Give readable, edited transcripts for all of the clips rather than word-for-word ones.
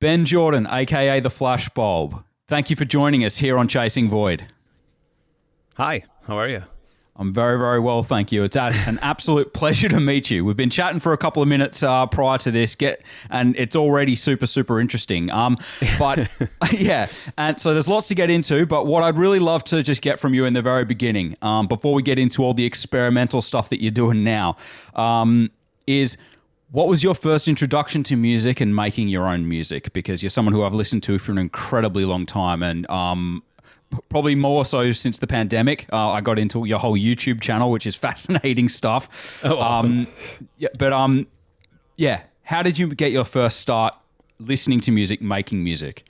Benn Jordan, aka the Flashbulb. Thank you for joining us here on Chasing Void. Hi, how are you? I'm very, very well, thank you. It's an absolute pleasure to meet you. We've been chatting for a couple of minutes prior to this, and it's already super, super interesting. But yeah, and so there's lots to get into, but what I'd really love to just get from you in the very beginning, before we get into all the experimental stuff that you're doing now, is what was your first introduction to music and making your own music? Because you're someone who I've listened to for an incredibly long time, and probably more so since the pandemic. I got into your whole YouTube channel, which is fascinating stuff. Oh, awesome. How did you get your first start listening to music, making music?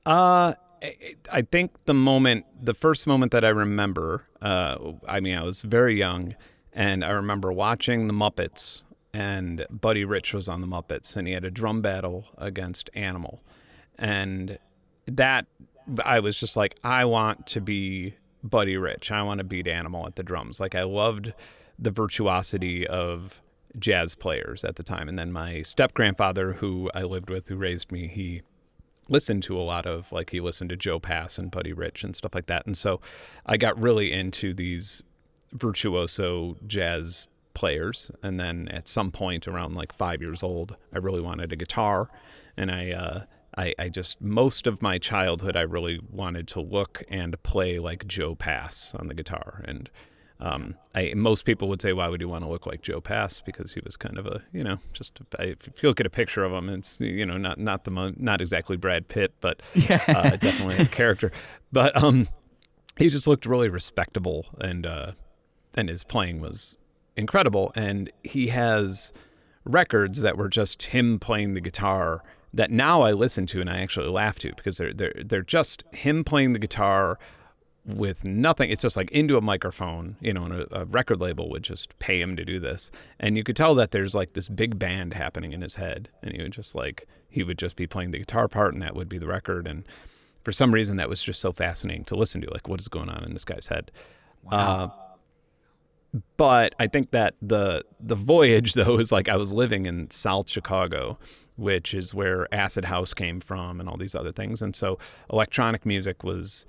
I think the first moment that I remember, I was very young, and I remember watching the Muppets, and Buddy Rich was on the Muppets, and he had a drum battle against Animal. And that, I was just like, I want to be Buddy Rich. I want to beat Animal at the drums. Like, I loved the virtuosity of jazz players at the time. And then my step-grandfather, who I lived with, who raised me, he listened to a lot of, like, he listened to Joe Pass and Buddy Rich and stuff like that. And so I got really into these virtuoso jazz players. And then at some point around like 5 years old, I really wanted a guitar. And I just, most of my childhood, I really wanted to look and play like Joe Pass on the guitar. And most people would say, why would you want to look like Joe Pass? Because he was kind of a, if you look at a picture of him, it's, not exactly Brad Pitt, but definitely a character. But he just looked really respectable, and his playing was incredible. And he has records that were just him playing the guitar that now I listen to and I actually laugh to, because they're just him playing the guitar with nothing. It's just like into a microphone, and a record label would just pay him to do this. And you could tell that there's like this big band happening in his head, and he would just be playing the guitar part, and that would be the record. And for some reason that was just so fascinating to listen to, like, what is going on in this guy's head. Wow. But I think that the voyage, though, is like I was living in South Chicago, which is where Acid House came from and all these other things. And so electronic music was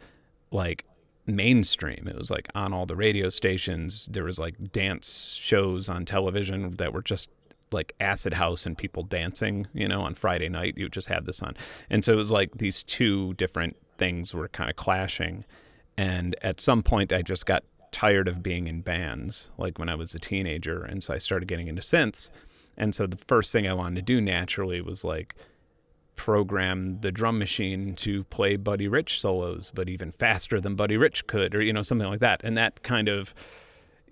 like mainstream. It was like on all the radio stations. There was like dance shows on television that were just like Acid House and people dancing, on Friday night. You would just have this on. And so it was like these two different things were kind of clashing. And at some point I just got tired of being in bands, like when I was a teenager. And so I started getting into synths. And so the first thing I wanted to do naturally was like program the drum machine to play Buddy Rich solos, but even faster than Buddy Rich could, or, something like that. And that kind of,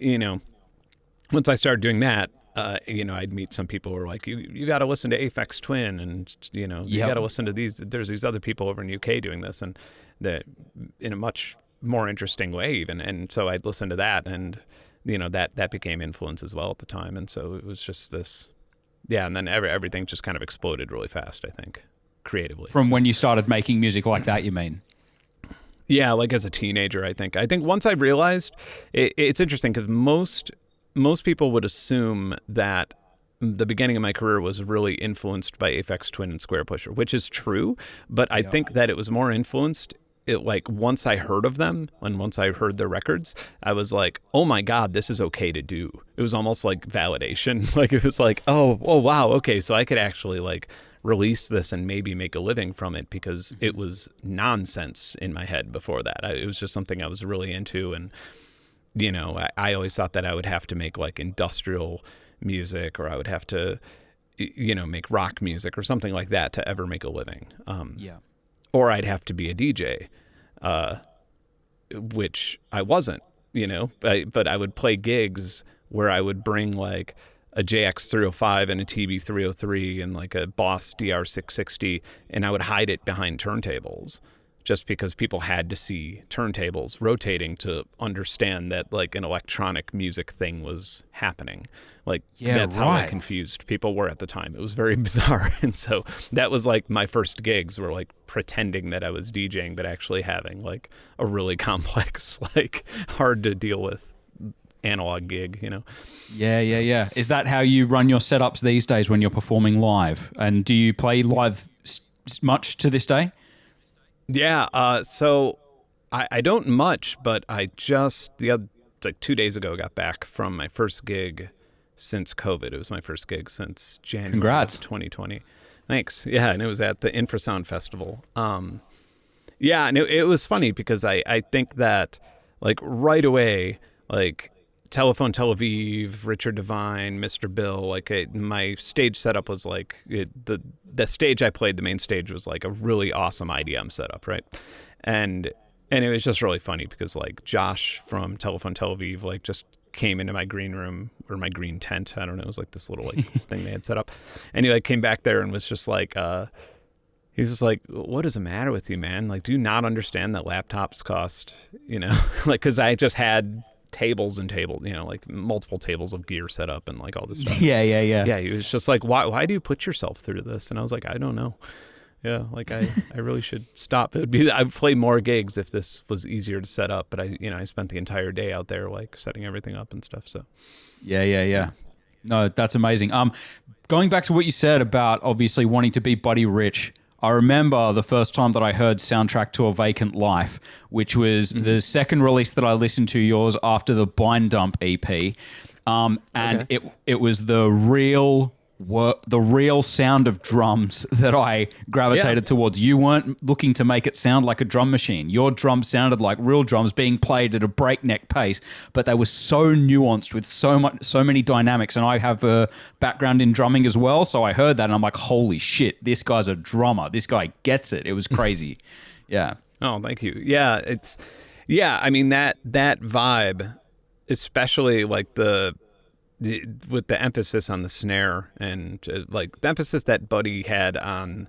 once I started doing that, I'd meet some people who were like, you got to listen to Aphex Twin, and, you got to listen to these. There's these other people over in the UK doing this, and that in a much more interesting way even. And so I'd listen to that, and, that became influence as well at the time. And so it was just this, and then everything just kind of exploded really fast, I think, creatively. From when you started making music like that, you mean? Yeah, like as a teenager, I think. I think once I realized, it's interesting because most people would assume that the beginning of my career was really influenced by Aphex Twin and Square Pusher, which is true, but I think that it was more influenced. Once I heard of them and once I heard their records, I was like, oh my God, this is okay to do. It was almost like validation. Like, it was like, oh wow, okay, so I could actually like release this and maybe make a living from it, because it was nonsense in my head before that. It was just something I was really into. And, I always thought that I would have to make like industrial music, or I would have to, make rock music or something like that to ever make a living. Or I'd have to be a DJ, which I wasn't, but I would play gigs where I would bring like a JX305 and a TB303 and like a Boss DR660, and I would hide it behind turntables, just because people had to see turntables rotating to understand that like an electronic music thing was happening. Like, that's how confused people were at the time. It was very bizarre. And so that was like my first gigs, were like pretending that I was DJing, but actually having like a really complex, like hard to deal with analog gig, Yeah. Is that how you run your setups these days when you're performing live? And do you play live much to this day? Yeah. So I don't much, but I just like 2 days ago got back from my first gig since COVID. It was my first gig since January Congrats. of 2020. Thanks. Yeah, and it was at the Infrasound Festival. Yeah, and it was funny because I think that like right away, like Telephone Tel Aviv, Richard Devine, Mr. Bill, like my stage setup was like the stage I played, the main stage was like a really awesome IDM setup, right? And it was just really funny because like Josh from Telephone Tel Aviv like just came into my green room or my green tent. I don't know. It was like this little like this thing they had set up. And he like came back there and was just like, he was just like, what is the matter with you, man? Like, do you not understand that laptops cost, like, cause I just had tables and tables, like multiple tables of gear set up and like all this stuff. Yeah. Yeah. He was just like, why do you put yourself through this? And I was like, I don't know. Yeah, like I really should stop. I'd play more gigs if this was easier to set up, but I spent the entire day out there like setting everything up and stuff. So Yeah. No, that's amazing. Going back to what you said about obviously wanting to be Buddy Rich, I remember the first time that I heard Soundtrack to a Vacant Life, which was the second release that I listened to yours after the Bind Dump EP. And it was the real sound of drums that I gravitated towards. You weren't looking to make it sound like a drum machine. Your drums sounded like real drums being played at a breakneck pace, but they were so nuanced with so many dynamics. And I have a background in drumming as well, so I heard that and I'm like, holy shit, this guy's a drummer. This guy gets it. It was crazy. Yeah. Oh, thank you. Yeah, I mean that vibe, especially like with the emphasis on the snare and like the emphasis that Buddy had on,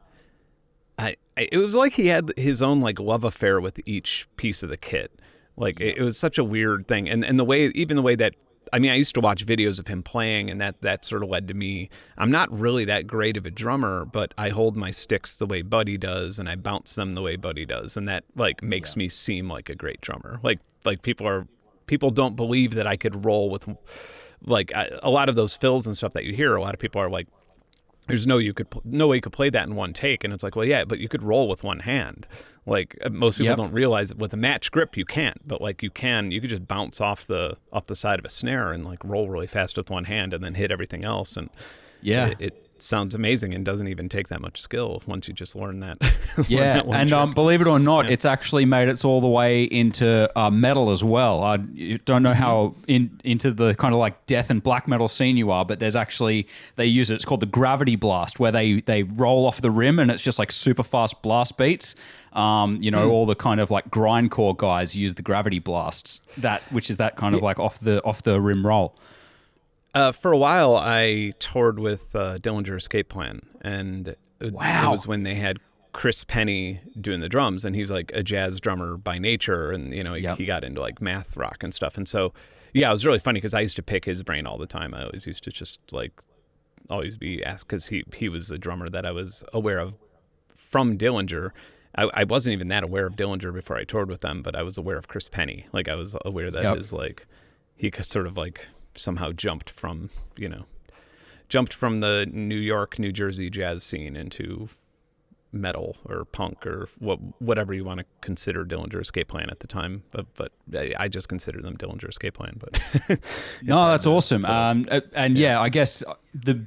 it was like he had his own like love affair with each piece of the kit. Like it was such a weird thing, and the way that I used to watch videos of him playing, and that sort of led to me. I'm not really that great of a drummer, but I hold my sticks the way Buddy does, and I bounce them the way Buddy does, and that like makes me seem like a great drummer. Like people don't believe that I could roll with. Like a lot of those fills and stuff that you hear, a lot of people are like, there's no way you could play that in one take. And it's like, well, yeah, but you could roll with one hand. Like most people don't realize that with a match grip, you can't, but like you could just bounce off the side of a snare and like roll really fast with one hand and then hit everything else. And it sounds amazing and doesn't even take that much skill once you just learn that. Yeah, and believe it or not, it's actually made its all the way into metal as well. I don't know how into the kind of like death and black metal scene you are, but there's actually, they use it. It's called the gravity blast, where they roll off the rim and it's just like super fast blast beats. All the kind of like grindcore guys use the gravity blasts, which is that kind of like off the rim roll. For a while, I toured with Dillinger Escape Plan, and it was when they had Chris Penny doing the drums, and he's like a jazz drummer by nature, and he got into like math rock and stuff, and so it was really funny because I used to pick his brain all the time. I always used to just like always be asked because he was a drummer that I was aware of from Dillinger. I wasn't even that aware of Dillinger before I toured with them, but I was aware of Chris Penny. Like I was aware that his like he sort of like somehow jumped from the New York, New Jersey jazz scene into metal or punk or whatever you want to consider Dillinger Escape Plan at the time. But I just consider them Dillinger Escape Plan. But no, that's awesome. I guess the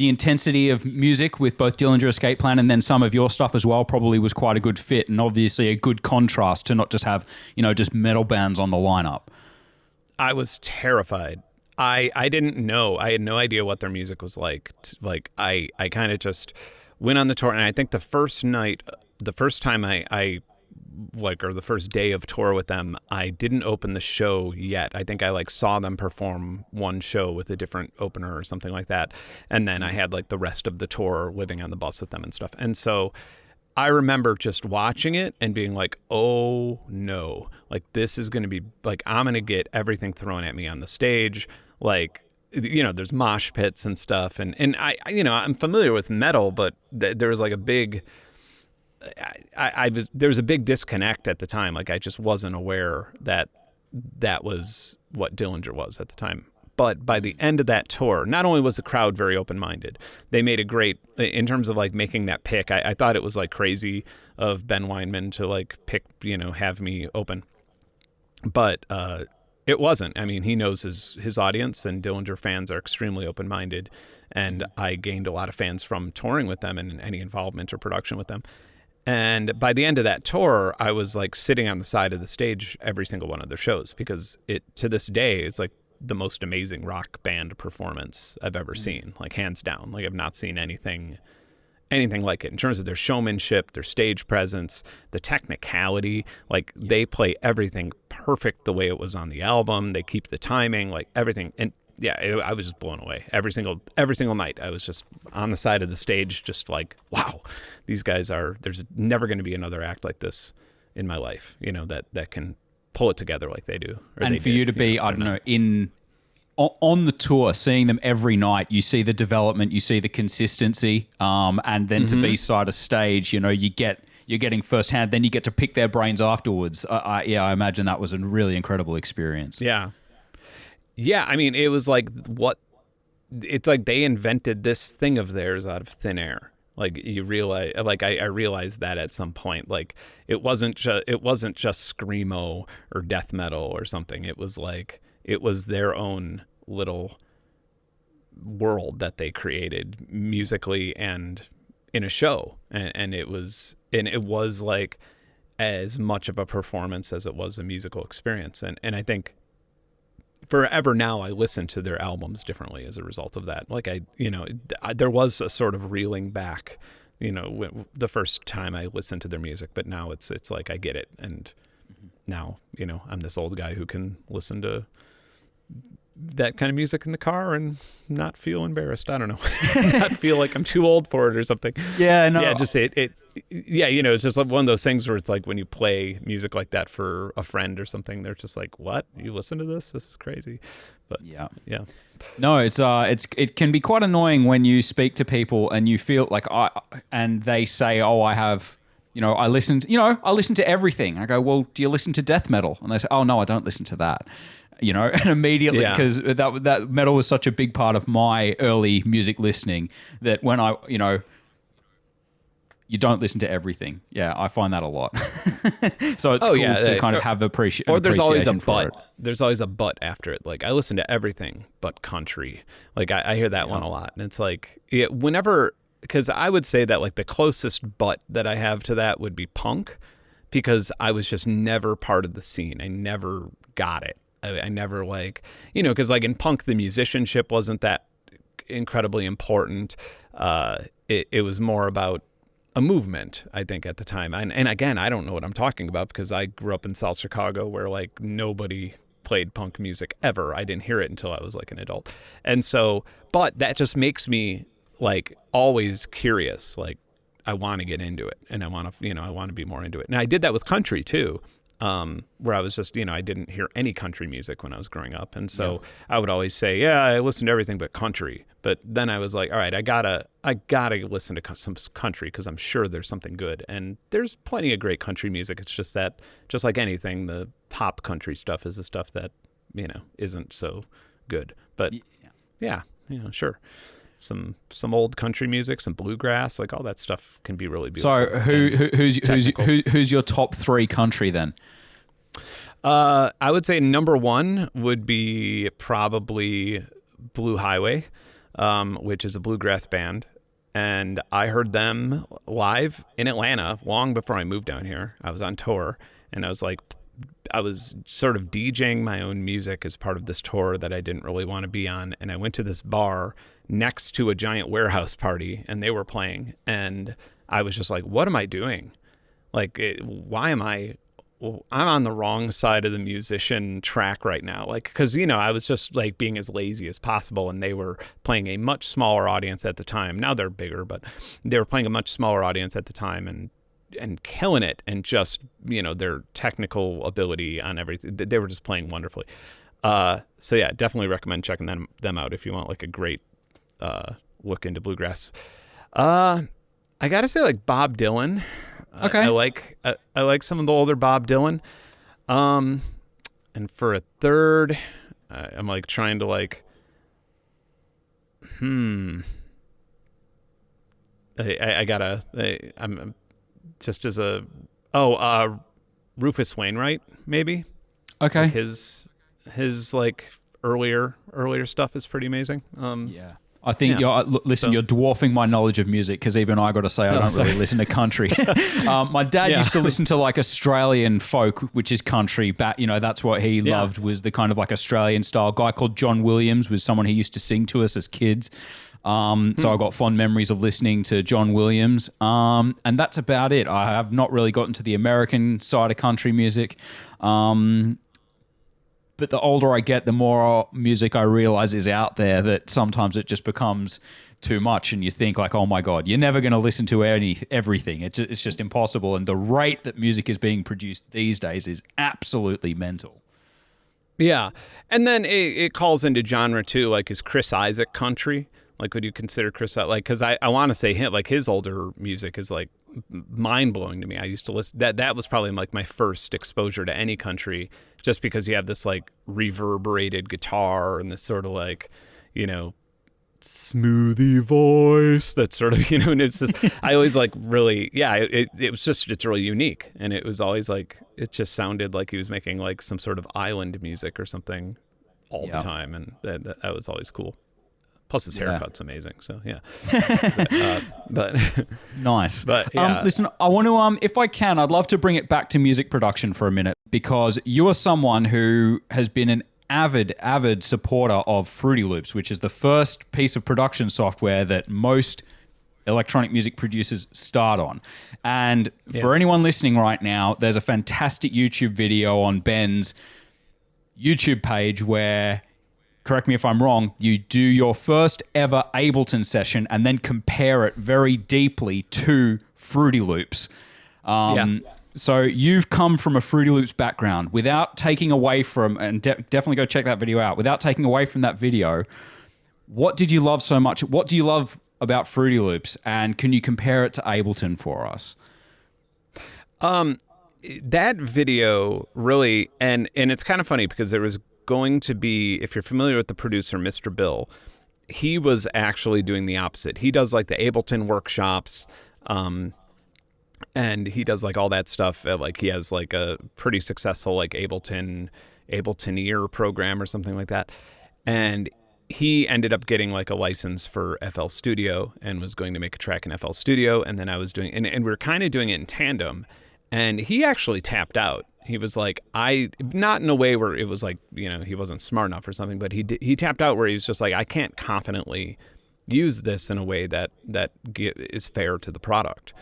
intensity of music with both Dillinger Escape Plan and then some of your stuff as well probably was quite a good fit, and obviously a good contrast to not just have just metal bands on the lineup. I was terrified. I didn't know. I had no idea what their music was like. Like I kind of just went on the tour, and I think the first time I the first day of tour with them, I didn't open the show yet. I think I like saw them perform one show with a different opener or something like that, and then I had like the rest of the tour living on the bus with them and stuff. And so I remember just watching it and being like, oh no, like this is going to be like, I'm going to get everything thrown at me on the stage. Like, there's mosh pits and stuff. And I'm familiar with metal, but there was like a big, there was a big disconnect at the time. Like I just wasn't aware that that was what Dillinger was at the time. But by the end of that tour, not only was the crowd very open-minded, they made a great, in terms of like making that pick, I thought it was like crazy of Ben Weinman to like pick, have me open. But it wasn't. I mean, he knows his audience, and Dillinger fans are extremely open-minded. And I gained a lot of fans from touring with them and any involvement or production with them. And by the end of that tour, I was like sitting on the side of the stage every single one of their shows, because it, to this day, is like the most amazing rock band performance I've ever seen, like hands down. Like I've not seen anything like it in terms of their showmanship, their stage presence, the technicality. Like they play everything perfect the way it was on the album. They keep the timing, like everything. And yeah, I was just blown away every single night. I was just on the side of the stage, just like, wow, these guys there's never going to be another act like this in my life, that can pull it together like they do. And for you to be, I don't know, on the tour, seeing them every night, you see the development, you see the consistency, and then to be side of stage, you're getting firsthand. Then you get to pick their brains afterwards. I imagine that was a really incredible experience. Yeah, I mean, it was like it's like they invented this thing of theirs out of thin air. Like you realize, like I realized that at some point, like it wasn't just screamo or death metal or something. It was like it was their own little world that they created musically and in a show, and it was like as much of a performance as it was a musical experience, and I think forever now I listen to their albums differently as a result of that. Like there was a sort of reeling back, the first time I listened to their music, but now it's like I get it, and now I'm this old guy who can listen to that kind of music in the car and not feel embarrassed. I don't know, not feel like I'm too old for it or something. Yeah, no, yeah, just it's just like one of those things where it's like when you play music like that for a friend or something, they're just like, "What? You listen to this? This is crazy." But yeah. No, it can be quite annoying when you speak to people and you feel like and they say, "Oh, I have." I listen to everything. I go, well, do you listen to death metal? And they say, oh, no, I don't listen to that. And immediately, because that metal was such a big part of my early music listening, that when you don't listen to everything. Yeah, I find that a lot. So it's cool to kind of have appreciation. Or there's always a but. There's always a but after it. Like I listen to everything but country. Like I hear that one a lot, and it's like whenever. Because I would say that like the closest but that I have to that would be punk, because I was just never part of the scene. I never got it. I never because like in punk, the musicianship wasn't that incredibly important. It was more about a movement, I think, at the time. And again, I don't know what I'm talking about, because I grew up in South Chicago where like nobody played punk music ever. I didn't hear it until I was like an adult. And so, but that just makes me like always curious. Like I want to get into it, and I want to be more into it. And I did that with country too, where I was just, I didn't hear any country music when I was growing up. And so I would always say, yeah, I listen to everything but country. But then I was like, all right, I gotta listen to some country, because I'm sure there's something good. And there's plenty of great country music. It's just that, just like anything, the pop country stuff is the stuff that, isn't so good. But yeah, sure. Some old country music, some bluegrass, like all that stuff can be really beautiful. So who's your top three country then? I would say number one would be probably Blue Highway, which is a bluegrass band. And I heard them live in Atlanta long before I moved down here. I was on tour, and I was sort of DJing my own music as part of this tour that I didn't really want to be on. And I went to this bar next to a giant warehouse party, and they were playing. And I was just like, what am I doing? Like, why am I'm on the wrong side of the musician track right now. Like, because, I was just like being as lazy as possible, and they were playing a much smaller audience at the time. Now they're bigger, but they were playing a much smaller audience at the time, and killing it, and just, their technical ability on everything. They were just playing wonderfully. So yeah, definitely recommend checking them out if you want like a great look into bluegrass. I gotta say, like Bob Dylan. Okay. I like some of the older Bob Dylan. And And for a third, I'm like trying to like, I'm just as a, Rufus Wainwright, maybe. Okay. Like his like earlier stuff is pretty amazing. Yeah. I think you're dwarfing my knowledge of music, because even I got to say I don't really listen to country. My dad used to listen to like Australian folk, which is country. That's what he loved, was the kind of like Australian style. A guy called John Williams was someone he used to sing to us as kids. So I got fond memories of listening to John Williams. And that's about it. I have not really gotten to the American side of country music. But the older I get, the more music I realize is out there, that sometimes it just becomes too much, and you think like, oh my God, you're never going to listen to everything. It's just impossible. And the rate that music is being produced these days is absolutely mental. Yeah. And then it calls into genre too, like is Chris Isaak country? Like, would you consider Chris, like, because I want to say him, like his older music is like mind blowing to me. I used to listen, that was probably like my first exposure to any country, just because you have this like reverberated guitar and this sort of like, smoothie voice that's sort of, and it's just, I always like really, it's really unique. And it was always like, it just sounded like he was making like some sort of island music or something all the time. And that was always cool. Plus his haircut's amazing, so yeah. But nice. But yeah. Listen, I want to, if I can, I'd love to bring it back to music production for a minute, because you are someone who has been an avid supporter of Fruity Loops, which is the first piece of production software that most electronic music producers start on. And for anyone listening right now, there's a fantastic YouTube video on Benn's YouTube page where, correct me if I'm wrong, you do your first ever Ableton session and then compare it very deeply to Fruity Loops. So you've come from a Fruity Loops background. Without taking away from, and definitely go check that video out, without taking away from that video, what did you love so much? What do you love about Fruity Loops? And can you compare it to Ableton for us? That video really, and it's kind of funny because there was going to be, if you're familiar with the producer, Mr. Bill, he was actually doing the opposite. He does like the Ableton workshops, and he does like all that stuff. Like he has like a pretty successful like Ableton-ear program or something like that. And he ended up getting like a license for FL Studio and was going to make a track in FL Studio. And then I was doing, and we were kind of doing it in tandem. And he actually tapped out. He was like, not in a way where it was like, he wasn't smart enough or something, but he tapped out where he was just like, I can't confidently use this in a way that is fair to the product.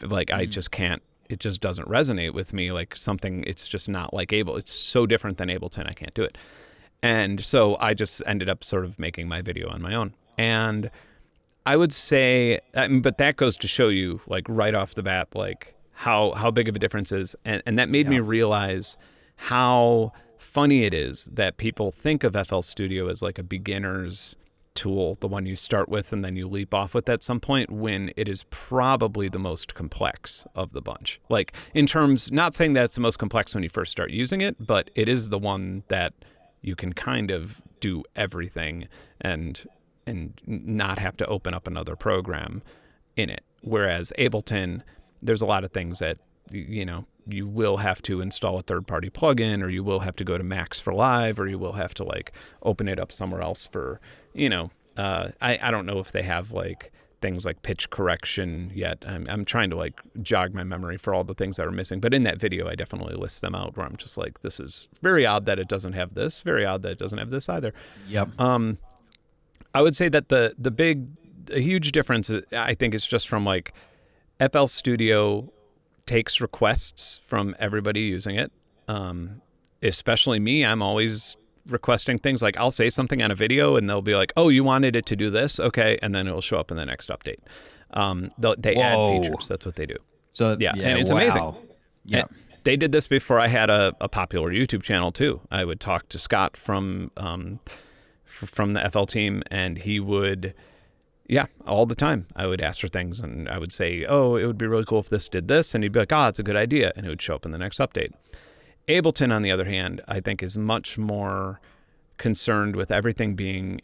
Like, I just can't, it just doesn't resonate with me. Like something, it's just not like it's so different than Ableton, I can't do it. And so I just ended up sort of making my video on my own. And I would say, but that goes to show you like right off the bat, like, how big of a difference is. And that made me realize how funny it is that people think of FL Studio as like a beginner's tool, the one you start with and then you leap off with at some point, when it is probably the most complex of the bunch. Like in terms, not saying that it's the most complex when you first start using it, but it is the one that you can kind of do everything and not have to open up another program in it. Whereas Ableton, there's a lot of things that, you will have to install a third-party plugin, or you will have to go to Max for Live, or you will have to like open it up somewhere else for, I don't know if they have like things like pitch correction yet. I'm trying to like jog my memory for all the things that are missing. But in that video, I definitely list them out where I'm just like, this is very odd that it doesn't have this, very odd that it doesn't have this either. Yep. I would say that the huge difference, I think, is just from like, FL Studio takes requests from everybody using it. Especially me, I'm always requesting things. Like I'll say something on a video and they'll be like, oh, you wanted it to do this? Okay. And then it'll show up in the next update. They add features. That's what they do. So yeah, and it's amazing. Yeah. They did this before I had a popular YouTube channel too. I would talk to Scott from the FL team, and he would, all the time. I would ask for things and I would say, oh, it would be really cool if this did this. And he'd be like, it's a good idea. And it would show up in the next update. Ableton, on the other hand, I think is much more concerned with everything being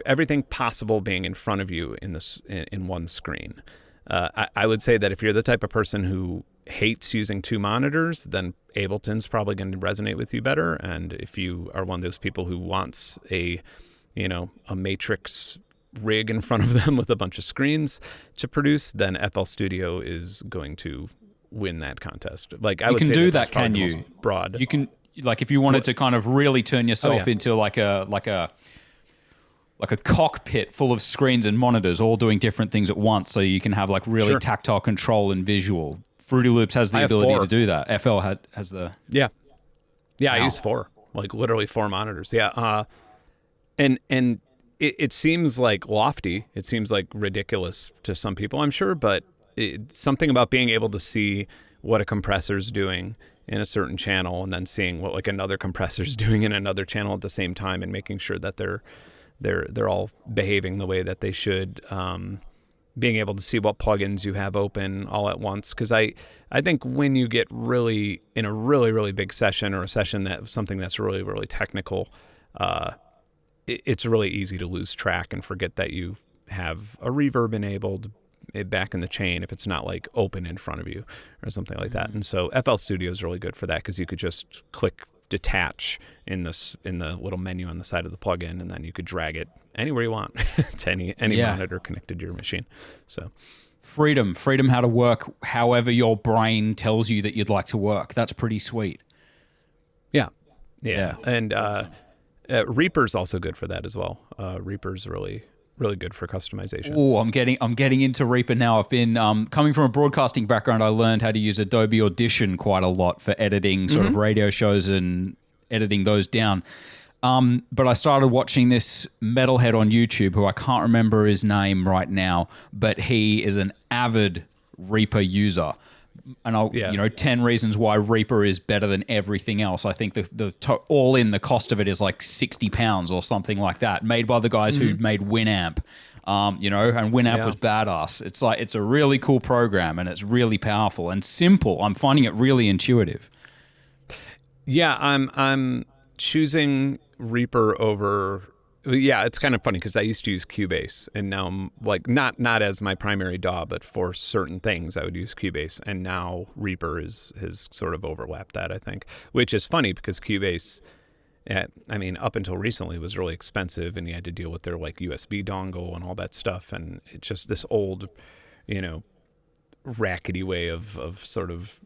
everything possible being in front of you in one screen. I would say that if you're the type of person who hates using two monitors, then Ableton's probably going to resonate with you better. And if you are one of those people who wants a matrix rig in front of them with a bunch of screens to produce, then FL Studio is going to win that contest. Like, I would say do that, can you? Broad. You can, like, if you wanted to kind of really turn yourself into like a cockpit full of screens and monitors all doing different things at once, so you can have like really tactile control and visual. Fruity Loops has the ability to do that. FL has the... Yeah. Yeah, Wow. I use 4. Like, literally 4 monitors. Yeah. And it seems like lofty. It seems like ridiculous to some people, I'm sure, but something about being able to see what a compressor's doing in a certain channel and then seeing what like another compressor's doing in another channel at the same time and making sure that they're all behaving the way that they should, being able to see what plugins you have open all at once. Because I think when you get really in a really, really big session, or a session something that's really, really technical, it's really easy to lose track and forget that you have a reverb enabled back in the chain if it's not like open in front of you or something like that. And so FL Studio is really good for that, because you could just click detach in the little menu on the side of the plugin, and then you could drag it anywhere you want to any monitor connected to your machine. So freedom how to work however your brain tells you that you'd like to work. That's pretty sweet. Yeah. And Reaper's also good for that as well. Reaper's really good for customization. Oh, I'm getting into Reaper now. I've been coming from a broadcasting background. I learned how to use Adobe Audition quite a lot for editing sort of radio shows and editing those down. But I started watching this metalhead on YouTube who I can't remember his name right now, but he is an avid Reaper user. And 10 reasons why Reaper is better than everything else. I think all in the cost of it is like £60 or something like that, made by the guys who made Winamp. And Winamp was badass. It's like, it's a really cool program, and it's really powerful and simple. I'm finding it really intuitive. Yeah, I'm choosing Reaper over. Yeah, it's kind of funny because I used to use Cubase, and now I'm like not as my primary DAW, but for certain things I would use Cubase, and now Reaper has sort of overlapped that, I think, which is funny because Cubase, up until recently, was really expensive, and you had to deal with their like USB dongle and all that stuff, and it's just this old, rackety way of sort of,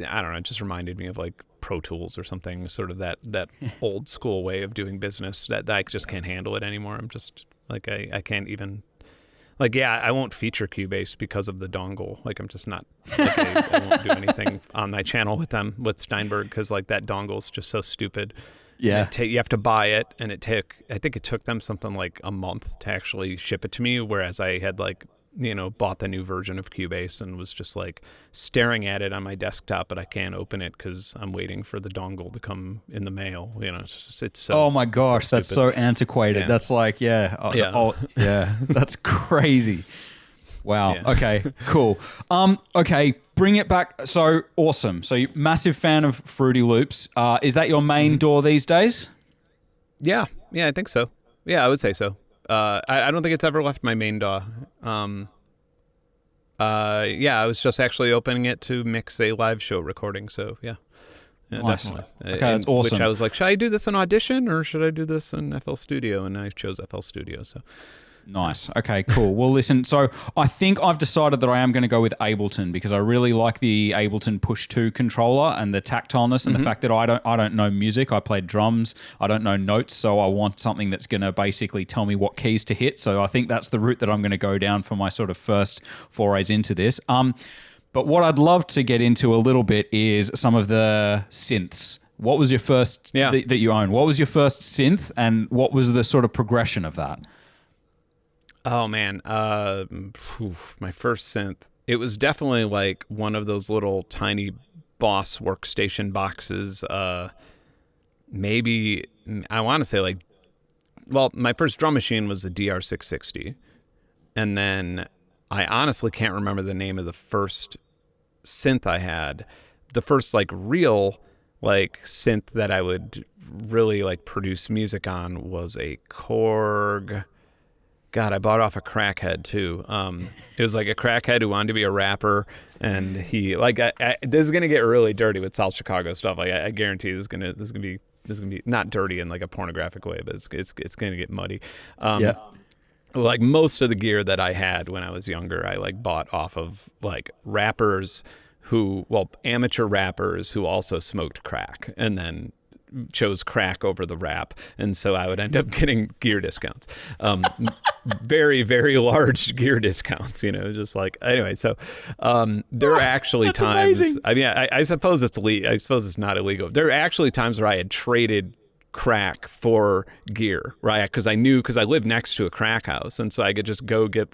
I don't know, it just reminded me of like Pro Tools or something, sort of that old school way of doing business that I just can't handle it anymore. I'm just like, I can't even, like, I won't feature Cubase because of the dongle. Like, I'm just not, like, I won't do anything on my channel with Steinberg, because like that dongle is just so stupid. Yeah. You have to buy it, and I think it took them something like a month to actually ship it to me, whereas I had like, bought the new version of Cubase and was just like staring at it on my desktop, but I can't open it because I'm waiting for the dongle to come in the mail. It's so, oh my gosh, that's so antiquated. Yeah. That's like, that's crazy. Wow. Yeah. Okay, cool. Okay, bring it back. So awesome. So you're massive fan of Fruity Loops. Is that your main DAW these days? Yeah, I think so. Yeah, I would say so. I don't think it's ever left my main DAW. I was just actually opening it to mix a live show recording. So yeah, Nice. definitely. Okay, that's awesome. Which I was like, should I do this in Audition or should I do this in FL Studio? And I chose FL Studio. So Nice. Okay, cool. Well, listen, so I think I've decided that I am going to go with Ableton, because I really like the Ableton Push 2 controller and the tactileness and the fact that I don't know music. I played drums. I don't know notes, so I want something that's going to basically tell me what keys to hit. So I think that's the route that I'm going to go down for my sort of first forays into this. But what I'd love to get into a little bit is some of the synths. What was your first that you owned? What was your first synth, and what was the sort of progression of that? Oh man, my first synth. It was definitely like one of those little tiny Boss workstation boxes. Maybe I want to say like, well, my first drum machine was a DR660, and then I honestly can't remember the name of the first synth I had. The first like real like synth that I would really like produce music on was a Korg. God, I bought off a crackhead too. It was like a crackhead who wanted to be a rapper, and he like this is gonna get really dirty with South Chicago stuff. Like I guarantee this is gonna be not dirty in like a pornographic way, but it's gonna get muddy. Yeah. Like most of the gear that I had when I was younger, I like bought off of like rappers amateur rappers who also smoked crack, and then chose crack over the rap, and so I would end up getting gear discounts, very, very large gear discounts, just like, anyway, so there are actually times, amazing. I mean, I suppose it's I suppose it's not illegal. There are actually times where I had traded crack for gear, right? Because I lived next to a crack house, and so I could just go get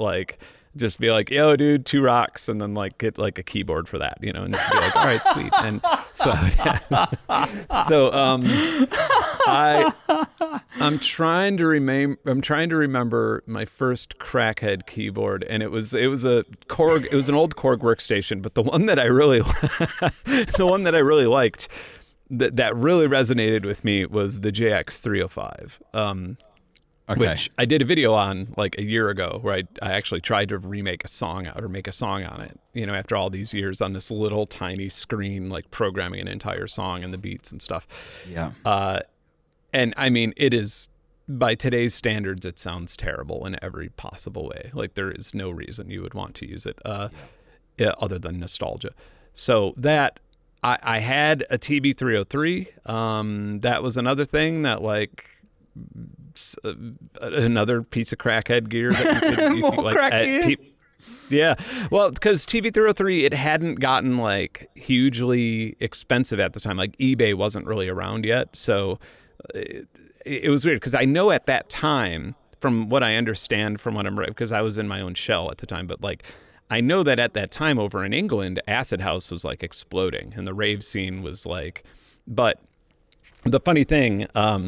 just be like, yo, dude, 2 rocks, and then like get like a keyboard for that, and be like, all right, sweet. And so, I'm trying to remember my first crackhead keyboard, and it was a Korg. It was an old Korg workstation, but the one that I really liked, that really resonated with me was the JX305. Okay. Which I did a video on like a year ago, where I actually tried to make a song on it, after all these years on this little tiny screen, like programming an entire song and the beats and stuff. Yeah. And I mean, it is, by today's standards, it sounds terrible in every possible way. Like there is no reason you would want to use it, other than nostalgia. So that I had a TB303. That was another thing that like, another piece of crackhead gear that you could like yeah, well, because TV303, it hadn't gotten like hugely expensive at the time. Like eBay wasn't really around yet, so it was weird because I know at that time, from what I understand, from what I'm because I was in my own shell at the time, but like I know that at that time over in England, acid house was like exploding, and the rave scene was like, but. The funny thing, a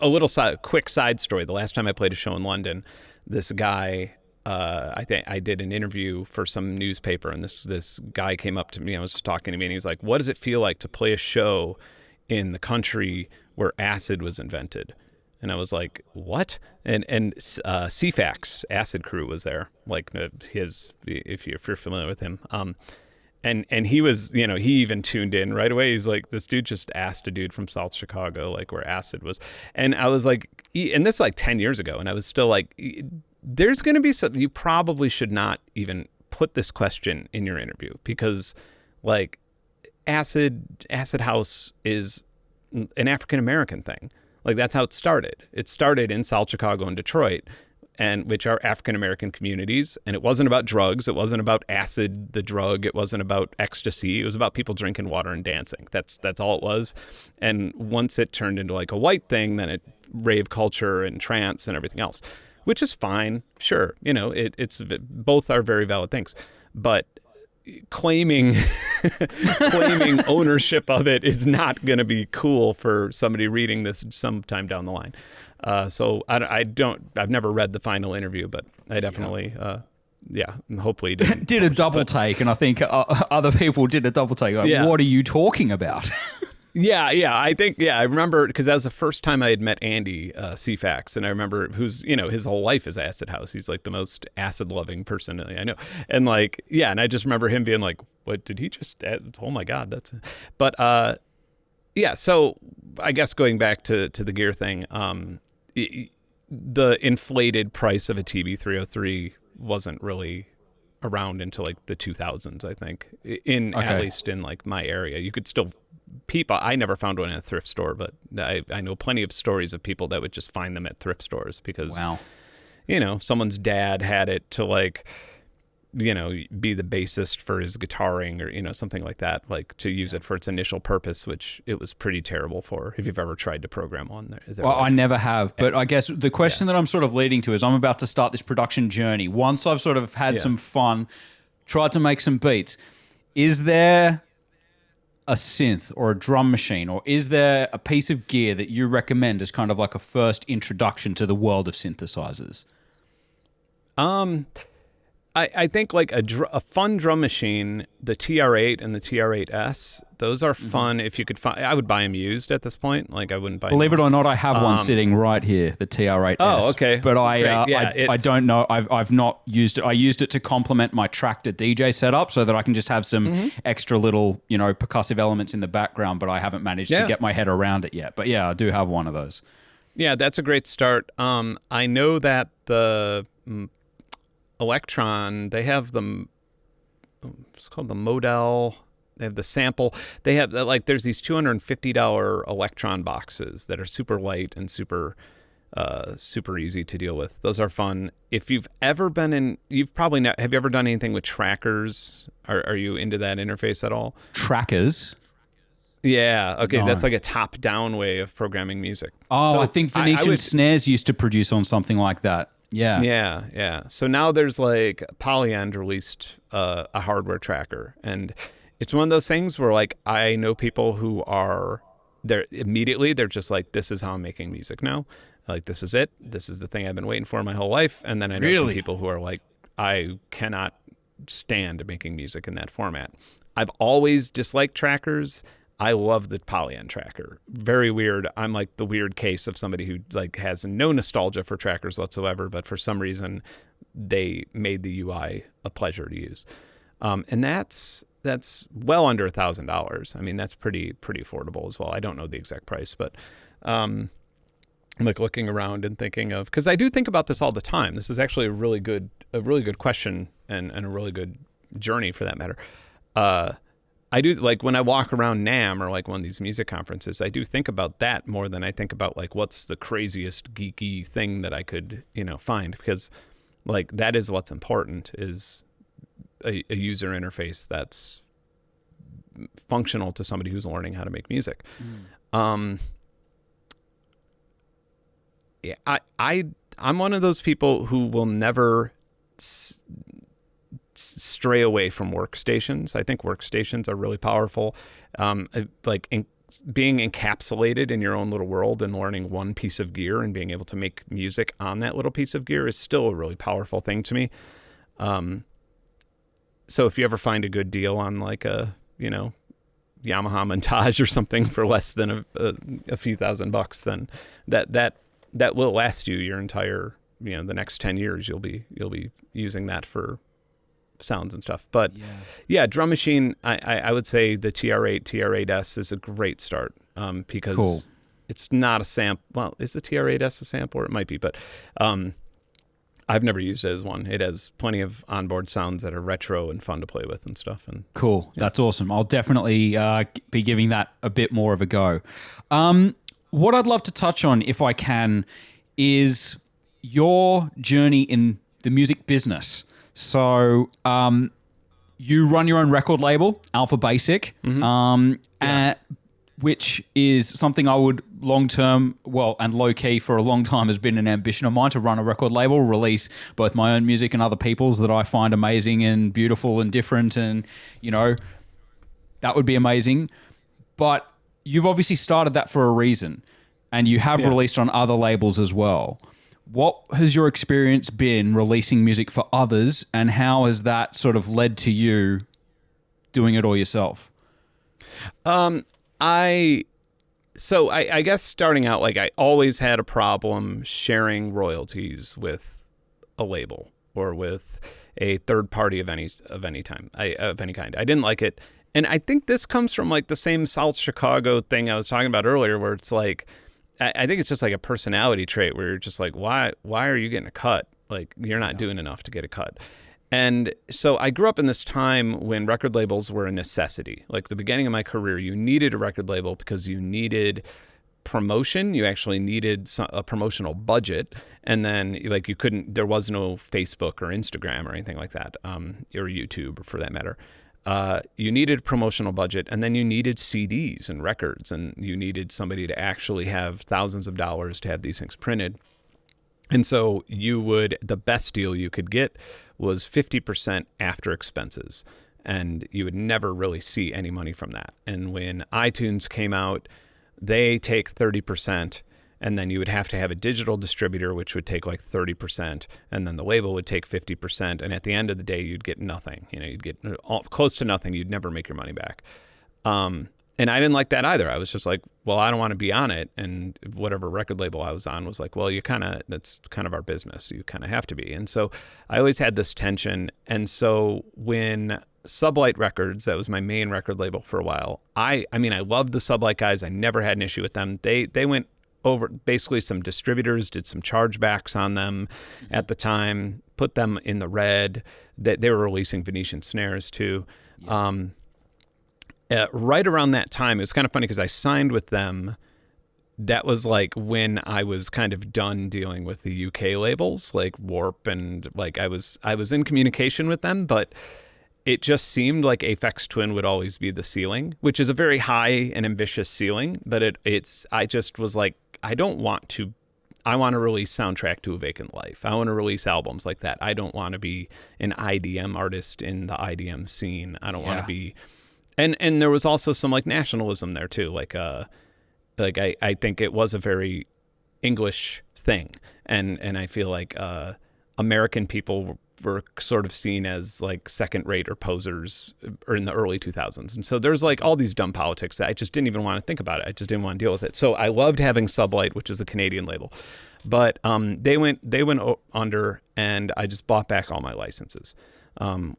little quick side story. The last time I played a show in London, this guy, I think I did an interview for some newspaper, and this guy came up to me. I was just talking to me, and he's like, "What does it feel like to play a show in the country where acid was invented?" And I was like, "What?" And CFAX Acid Crew was there, like if you're familiar with him. And he was, he even tuned in right away. He's like, this dude just asked a dude from South Chicago, like where acid was. And I was like, and this like 10 years ago. And I was still like, there's going to be something, you probably should not even put this question in your interview, because like acid house is an African-American thing. Like that's how it started. It started in South Chicago and Detroit, and which are African-American communities. And it wasn't about drugs. It wasn't about acid, the drug. It wasn't about ecstasy. It was about people drinking water and dancing. That's all it was. And once it turned into like a white thing, then it rave culture and trance and everything else, which is fine. Sure. It's both are very valid things, but claiming ownership of it is not going to be cool for somebody reading this sometime down the line. So I've never read the final interview, but I definitely, hopefully did a double take. And I think other people did a double take. Like, what are you talking about? I think, I remember, because that was the first time I had met Andy CFAX, and I remember his whole life is acid house. He's like the most acid loving person I know. And like, and I just remember him being like, what did he just add? Oh my God, but so I guess going back to the gear thing, the inflated price of a TB303 wasn't really around until like the 2000s, I think, at least in like my area. You could still I never found one in a thrift store, but I know plenty of stories of people that would just find them at thrift stores because, someone's dad had it to like, be the bassist for his guitaring or, something like that, like to use it for its initial purpose, which it was pretty terrible for, if you've ever tried to program on there. Well, I never have, but I guess the question that I'm sort of leading to is I'm about to start this production journey. Once I've sort of had some fun, tried to make some beats, is there a synth or a drum machine, or is there a piece of gear that you recommend as kind of like a first introduction to the world of synthesizers? I think like a fun drum machine, the TR8 and the TR8S, those are fun if you could find. I would buy them used at this point. Like I wouldn't buy. Believe it or not, I have one sitting right here, the TR8S. Oh, okay. But I don't know. I've not used it. I used it to complement my Tractor DJ setup so that I can just have some extra little, percussive elements in the background. But I haven't managed to get my head around it yet. But yeah, I do have one of those. Yeah, that's a great start. I know that the Electron, they have it's called the Model. They have the sample. They have there's these $250 Electron boxes that are super light and super easy to deal with. Those are fun. If you've ever been have you ever done anything with trackers? Are you into that interface at all? Trackers? Yeah. Okay. No. That's like a top-down way of programming music. Oh, so I think Venetian Snares used to produce on something like that. Yeah. Yeah. So now there's like Polyend released a hardware tracker, and it's one of those things where like I know people who they're just like, this is how I'm making music now. Like, this is it. This is the thing I've been waiting for my whole life. And then I know some people who are like, I cannot stand making music in that format. I've always disliked trackers. I love the Polyend tracker. Very weird. I'm like the weird case of somebody who like has no nostalgia for trackers whatsoever, but for some reason they made the UI a pleasure to use. And that's well under $1,000. I mean, that's pretty affordable as well. I don't know the exact price, but I'm like looking around and thinking of, because I do think about this all the time. This is actually a really good question and a really good journey for that matter. I do, like when I walk around NAMM or like one of these music conferences, I do think about that more than I think about like what's the craziest geeky thing that I could, find, because like that is what's important, is a user interface that's functional to somebody who's learning how to make music. Yeah, I'm one of those people who will never stray away from workstations. I think workstations are really powerful. Being encapsulated in your own little world and learning one piece of gear and being able to make music on that little piece of gear is still a really powerful thing to me. So if you ever find a good deal on like a, Yamaha Montage or something for less than a few $1,000, then that will last you your entire, the next 10 years. You'll be using that for sounds and stuff. But yeah, drum machine, I would say the TR8, TR8S is a great start, because it's not a sample. Well, is the TR8S a sampler? It might be, but I've never used it as one. It has plenty of onboard sounds that are retro and fun to play with and stuff. And cool. Yeah. That's awesome. I'll definitely be giving that a bit more of a go. What I'd love to touch on, if I can, is your journey in the music business. So you run your own record label, Alpha Basic, which is something I would long-term, and low-key for a long time has been an ambition of mine, to run a record label, release both my own music and other people's that I find amazing and beautiful and different, and, that would be amazing. But you've obviously started that for a reason, and you have released on other labels as well. What has your experience been releasing music for others, and how has that sort of led to you doing it all yourself? I guess starting out, like I always had a problem sharing royalties with a label or with a third party of any kind. I didn't like it. And I think this comes from like the same South Chicago thing I was talking about earlier, where it's like, I think it's just like a personality trait where you're just like, why are you getting a cut? Like, you're not doing enough to get a cut. And so I grew up in this time when record labels were a necessity. Like the beginning of my career, you needed a record label because you needed promotion. You actually needed a promotional budget. And then like there was no Facebook or Instagram or anything like that, or YouTube for that matter. You needed a promotional budget, and then you needed CDs and records, and you needed somebody to actually have thousands of dollars to have these things printed. And so the best deal you could get was 50% after expenses, and you would never really see any money from that. And when iTunes came out, they take 30%, and then you would have to have a digital distributor, which would take like 30%, and then the label would take 50%, and at the end of the day, you'd get nothing. You'd get close to nothing. You'd never make your money back. And I didn't like that either. I was just like, well, I don't want to be on it. And whatever record label I was on was like, well, that's kind of our business. You kind of have to be. And so I always had this tension. And so when Sublight Records, that was my main record label for a while, I loved the Sublight guys. I never had an issue with them. They went over, basically some distributors did some chargebacks on them at the time, put them in the red. They were releasing Venetian snares too. Yeah. Right around that time, it was kind of funny because I signed with them. That was like when I was kind of done dealing with the UK labels like Warp, and like I was in communication with them, but it just seemed like Aphex Twin would always be the ceiling, which is a very high and ambitious ceiling. But I just was like, I want to release Soundtrack to a Vacant Life. I want to release albums like that. I don't want to be an IDM artist in the IDM scene. I don't want to be. And there was also some like nationalism there too. Like I think it was a very English thing. And I feel like American people were sort of seen as like second rate or posers or in the early 2000s. And so there's like all these dumb politics that I just didn't even want to think about it. I just didn't want to deal with it. So I loved having Sublight, which is a Canadian label. But they went under, and I just bought back all my licenses,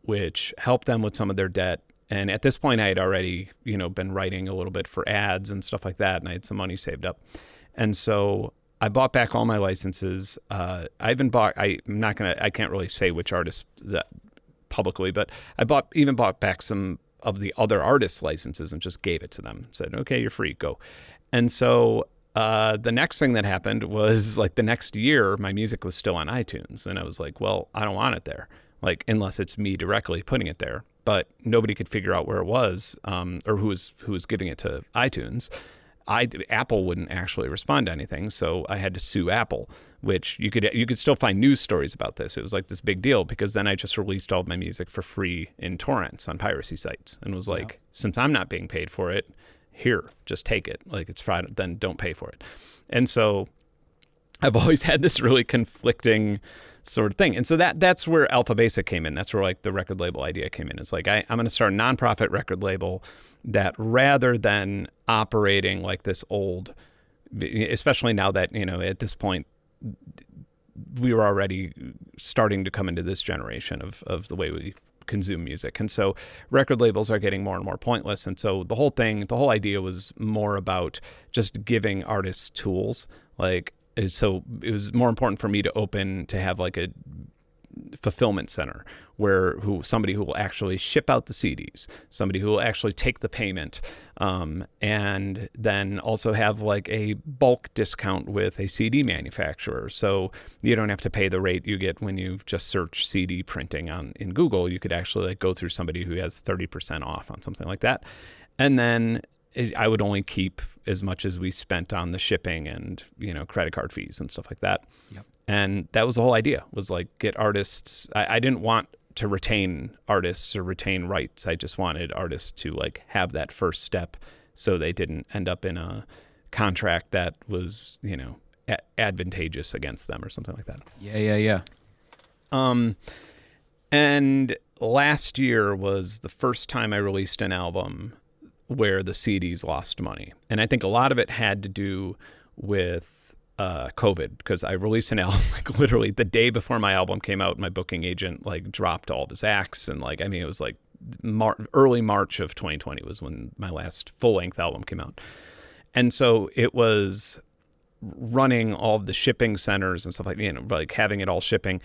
which helped them with some of their debt. And at this point, I had already, been writing a little bit for ads and stuff like that, and I had some money saved up. And so I bought back all my licenses. I can't really say which artists that publicly, but I bought back some of the other artists' licenses and just gave it to them. Said, okay, you're free, go. And so the next thing that happened was like the next year, my music was still on iTunes, and I was like, well, I don't want it there, like unless it's me directly putting it there. But nobody could figure out where it was, or who was giving it to iTunes. Apple wouldn't actually respond to anything, so I had to sue Apple. Which you could still find news stories about this. It was like this big deal because then I just released all of my music for free in torrents on piracy sites, and was like, since I'm not being paid for it, here, just take it. Like it's Friday, then don't pay for it. And so I've always had this really conflicting sort of thing. And so that's where Alpha Basic came in. That's where like the record label idea came in. It's like, I'm going to start a nonprofit record label that, rather than operating like this old, especially now that, at this point, we were already starting to come into this generation of the way we consume music. And so record labels are getting more and more pointless. And so the whole idea was more about just giving artists tools. So it was more important for me to have like a fulfillment center somebody who will actually ship out the CDs, somebody who will actually take the payment, and then also have like a bulk discount with a CD manufacturer. So you don't have to pay the rate you get when you just search CD printing in Google. You could actually like go through somebody who has 30% off on something like that. And then I would only keep as much as we spent on the shipping and, credit card fees and stuff like that. Yep. And that was the whole idea, was like get artists. I didn't want to retain artists or retain rights. I just wanted artists to like have that first step so they didn't end up in a contract that was, advantageous against them or something like that. Yeah. And last year was the first time I released an album where the CDs lost money. And I think a lot of it had to do with COVID, because I released an album like literally the day before my album came out. My booking agent like dropped all of his acts, and it was like early March of 2020 was when my last full-length album came out. And so it was running all of the shipping centers and stuff like having it all shipping.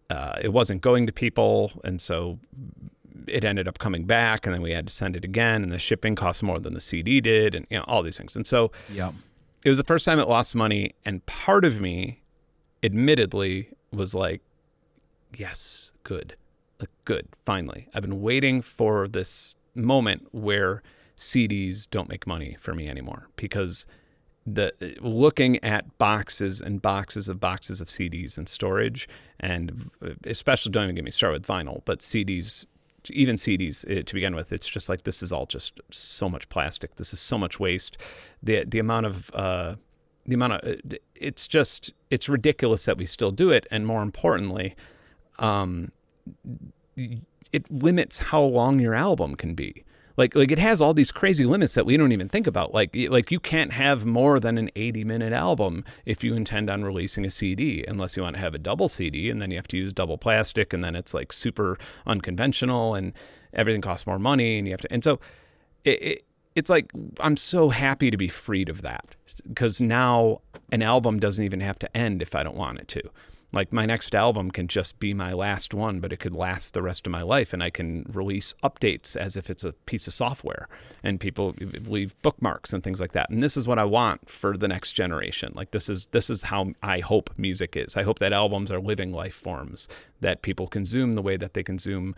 It wasn't going to people, and so it ended up coming back, and then we had to send it again, and the shipping cost more than the CD did, and all these things. And so it was the first time it lost money, and part of me, admittedly, was like, yes, good, finally. I've been waiting for this moment where CDs don't make money for me anymore, because looking at boxes and boxes of CDs in storage, and especially, don't even get me started with vinyl, but CDs, even CDs to begin with, it's just like, this is all just so much plastic. This is so much waste. The amount of it's ridiculous that we still do it. And more importantly, it limits how long your album can be. Like it has all these crazy limits that we don't even think about. Like you can't have more than an 80-minute album if you intend on releasing a CD, unless you want to have a double CD, and then you have to use double plastic, and then it's like super unconventional, and everything costs more money, and you have to. And so it's like I'm so happy to be freed of that, because now an album doesn't even have to end if I don't want it to. Like my next album can just be my last one, but it could last the rest of my life, and I can release updates as if it's a piece of software, and people leave bookmarks and things like that. And this is what I want for the next generation. Like this is how I hope music is. I hope that albums are living life forms that people consume the way that they consume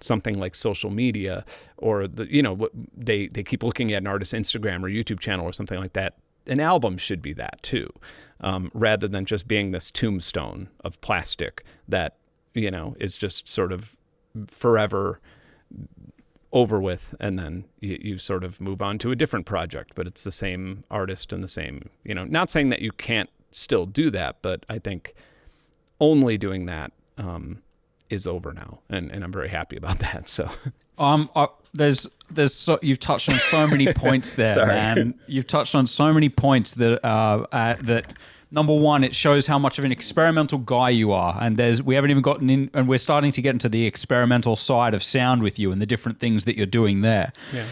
something like social media, or they keep looking at an artist's Instagram or YouTube channel or something like that. An album should be that too, rather than just being this tombstone of plastic that, is just sort of forever over with, and then you sort of move on to a different project, but it's the same artist and the same, not saying that you can't still do that, but I think only doing that is over now, and I'm very happy about that. So you've touched on so many points there, man. You've touched on so many points that number one, it shows how much of an experimental guy you are, and we haven't even gotten in, and we're starting to get into the experimental side of sound with you and the different things that you're doing there. Yeah.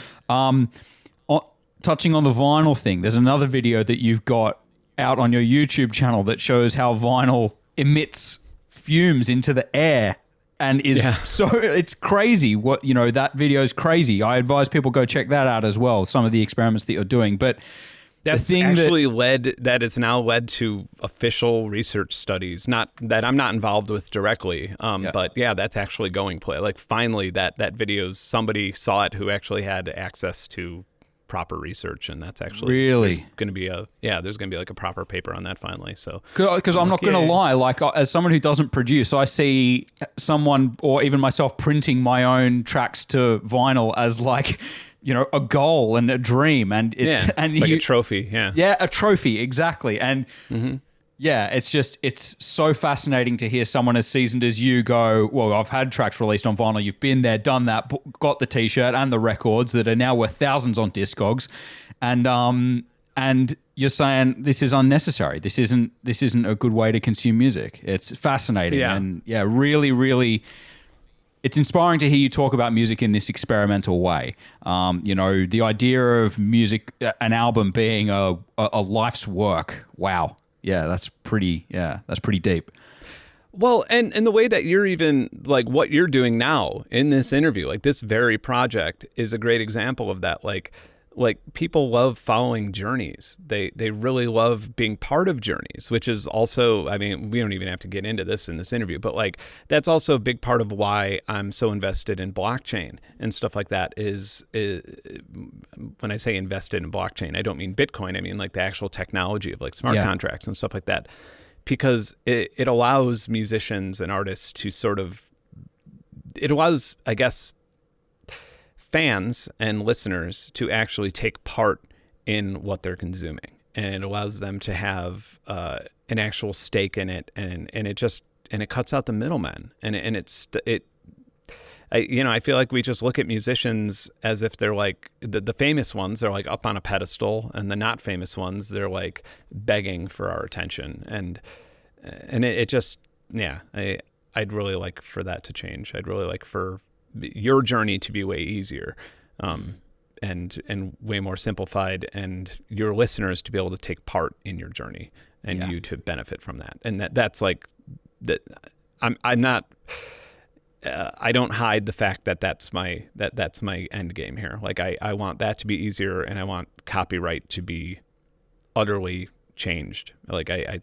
Touching on the vinyl thing, there's another video that you've got out on your YouTube channel that shows how vinyl emits fumes into the air. And it's crazy. That video is crazy. I advise people go check that out as well. Some of the experiments that you're doing, but that has now led to official research studies. Not that I'm not involved with directly, but that's actually going play. Like finally, that video, somebody saw it who actually had access to proper research, and that's actually really going to be there's going to be like a proper paper on that finally. So because I'm not going to lie, like as someone who doesn't produce, I see someone or even myself printing my own tracks to vinyl as like a goal and a dream, and it's like a trophy. A trophy, exactly. And it's so fascinating to hear someone as seasoned as you go, well, I've had tracks released on vinyl. You've been there, done that, got the t-shirt and the records that are now worth thousands on Discogs. And you're saying this is unnecessary. This isn't a good way to consume music. It's fascinating. Yeah. And really, really, it's inspiring to hear you talk about music in this experimental way. The idea of music, an album being a life's work. Wow. Yeah, that's pretty deep. Well, and the way that you're even like what you're doing now in this interview, like this very project is a great example of that. Like people love following journeys. They really love being part of journeys, which is also, I mean, we don't even have to get into this in this interview, but like that's also a big part of why I'm so invested in blockchain and stuff like that is when I say invested in blockchain, I don't mean Bitcoin. I mean like the actual technology of like smart contracts and stuff like that, because it allows musicians and artists to it allows, I guess, fans and listeners to actually take part in what they're consuming, and it allows them to have an actual stake in it, and it cuts out the middlemen, I feel like we just look at musicians as if they're like the famous ones, they're like up on a pedestal, and the not famous ones, they're like begging for our attention, and I'd really like for that to change. I'd really like for your journey to be way easier, and way more simplified, and your listeners to be able to take part in your journey, and you to benefit from that. And that's like that. I'm not. I don't hide the fact that that's my end game here. Like I want that to be easier, and I want copyright to be utterly changed. Like I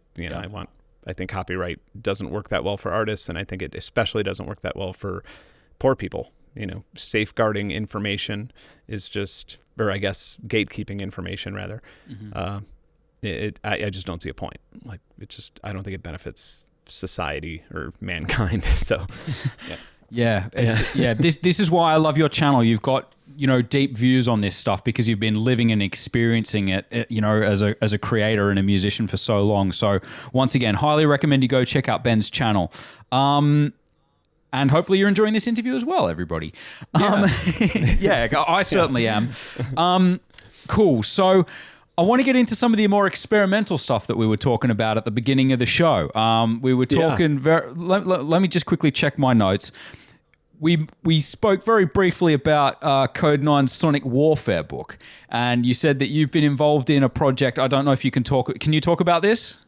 think copyright doesn't work that well for artists, and I think it especially doesn't work that well for poor people. Safeguarding information is just, or I guess gatekeeping information rather. Mm-hmm. I just don't see a point. Like I don't think it benefits society or mankind. So, This is why I love your channel. You've got deep views on this stuff because you've been living and experiencing it, as a creator and a musician for so long. So once again, highly recommend you go check out Benn's channel. And hopefully you're enjoying this interview as well, everybody. Yeah, I certainly am. Cool. So I want to get into some of the more experimental stuff that we were talking about at the beginning of the show. We were talking let me just quickly check my notes. We spoke very briefly about Code 9's Sonic Warfare book, and you said that you've been involved in a project. I don't know if you can talk. Can you talk about this?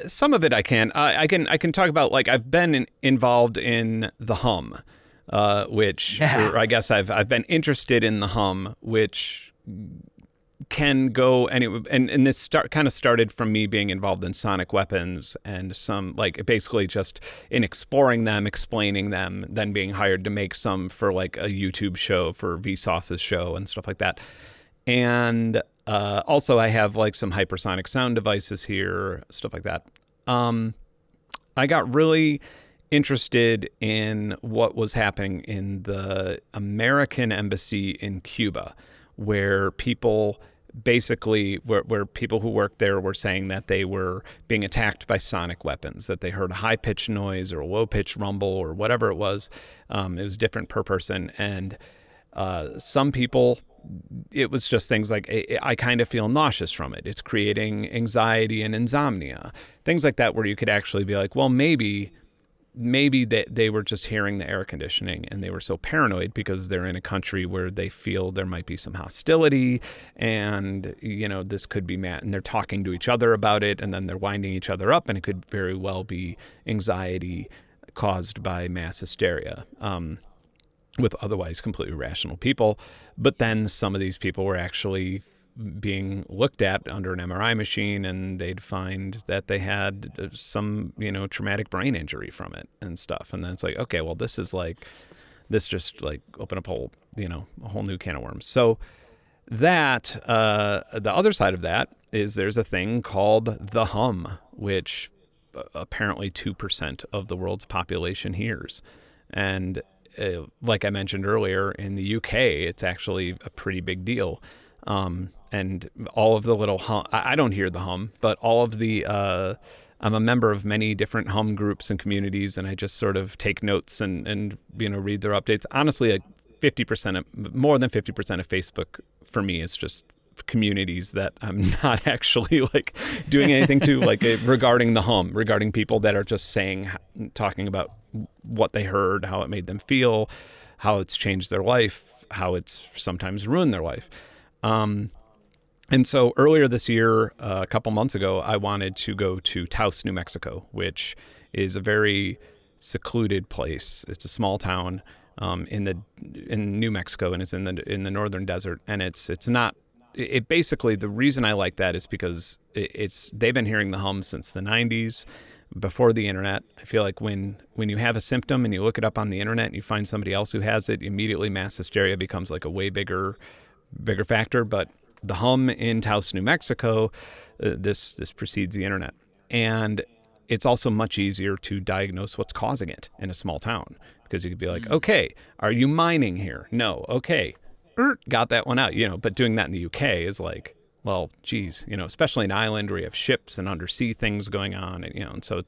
Some of it I can. I can talk about, like, I've been involved in the Hum, which or I guess I've been interested in the Hum, which can go anywhere. And this kind of started from me being involved in sonic weapons and some, like, basically just in exploring them, explaining them, then being hired to make some for like a YouTube show for Vsauce's show and stuff like that. And also I have like some hypersonic sound devices here, stuff like that. I got really interested in what was happening in the American embassy in Cuba, where people basically, where people who worked there were saying that they were being attacked by sonic weapons, that they heard a high-pitched noise or a low-pitched rumble or whatever it was. It was different per person. And some people, it was just things like, I kind of feel nauseous from it. It's creating anxiety and insomnia, things like that, where you could actually be like, well, maybe they were just hearing the air conditioning and they were so paranoid because they're in a country where they feel there might be some hostility and, this could be and they're talking to each other about it, and then they're winding each other up, and it could very well be anxiety caused by mass hysteria with otherwise completely rational people. But then some of these people were actually being looked at under an MRI machine, and they'd find that they had some, traumatic brain injury from it and stuff. And then it's like, okay, well, this just like open up a whole new can of worms. So that, the other side of that is there's a thing called the Hum, which apparently 2% of the world's population hears. And like I mentioned earlier, in the UK, it's actually a pretty big deal. And all of the little hum, I don't hear the Hum, but all of the, I'm a member of many different Hum groups and communities, and I just sort of take notes and read their updates. Honestly, like more than 50% of Facebook for me is just communities that I'm not actually like doing anything to, like regarding the Hum, regarding people that are just talking about what they heard, how it made them feel, how it's changed their life, how it's sometimes ruined their life. And so earlier this year, a couple months ago, I wanted to go to Taos, New Mexico, which is a very secluded place. It's a small town in New Mexico, and it's in the northern desert. And it basically, the reason I like that is because they've been hearing the Hum since the 90s, before the internet. I feel like when you have a symptom and you look it up on the internet and you find somebody else who has it, immediately mass hysteria becomes like a way bigger factor. But the Hum in Taos, New Mexico, this precedes the internet. And it's also much easier to diagnose what's causing it in a small town, because you could be like, okay, are you mining here? No. Okay. Got that one out, but doing that in the UK is like, well, geez, especially an island where you have ships and undersea things going on, and so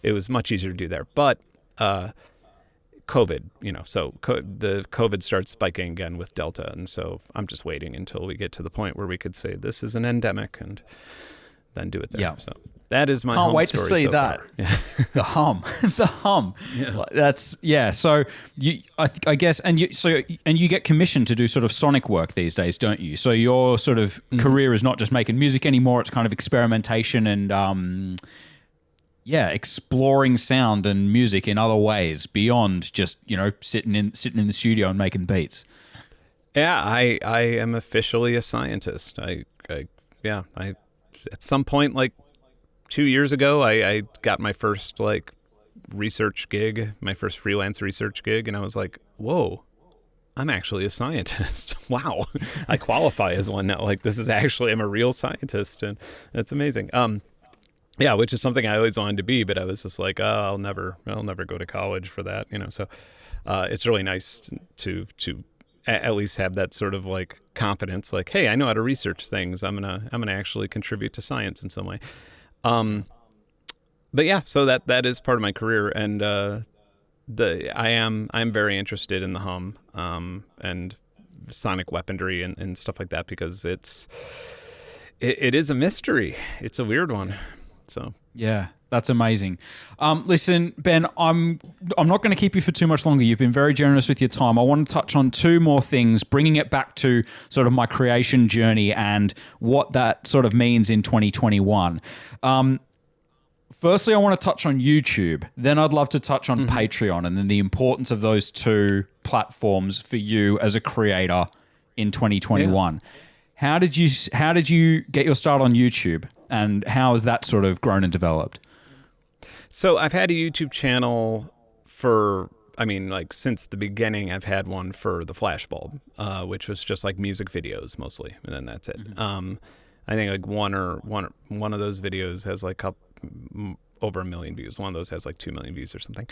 it was much easier to do there. But COVID, so the COVID starts spiking again with Delta. And so I'm just waiting until we get to the point where we could say this is an endemic and then do it there. Yeah. So that is my Can't Hum wait to story see so that. far. The Hum, the Hum. Yeah. So I guess, and you get commissioned to do sort of sonic work these days, don't you? So your sort of career is not just making music anymore. It's kind of experimentation and, exploring sound and music in other ways beyond just, sitting in the studio and making beats. Yeah, I am officially a scientist. I at some point, like 2 years ago, I got my first like research gig, my first freelance research gig, and I was like, whoa, I'm actually a scientist. Wow. I qualify as one now. Like, this is actually, I'm a real scientist, and that's amazing. Yeah, which is something I always wanted to be, but I was just like, oh, I'll never go to college for that, So it's really nice to at least have that sort of like confidence, like, hey, I know how to research things. I'm gonna actually contribute to science in some way. But yeah, so that is part of my career, and I'm very interested in the hum and sonic weaponry and stuff like that, because it is a mystery. It's a weird one. So yeah, that's amazing. Listen, Ben, I'm not going to keep you for too much longer. You've been very generous with your time. I want to touch on two more things, bringing it back to sort of my creation journey and what that sort of means in 2021. Firstly, I want to touch on YouTube. Then I'd love to touch on Patreon, and then the importance of those two platforms for you as a creator in 2021. Yeah. How did you get your start on YouTube, and how has that sort of grown and developed? So I've had a YouTube channel since the beginning. I've had one for the Flashbulb, which was just like music videos mostly, and then that's it. I think like one of those videos has like over 1 million views. One of those has like 2 million views or something.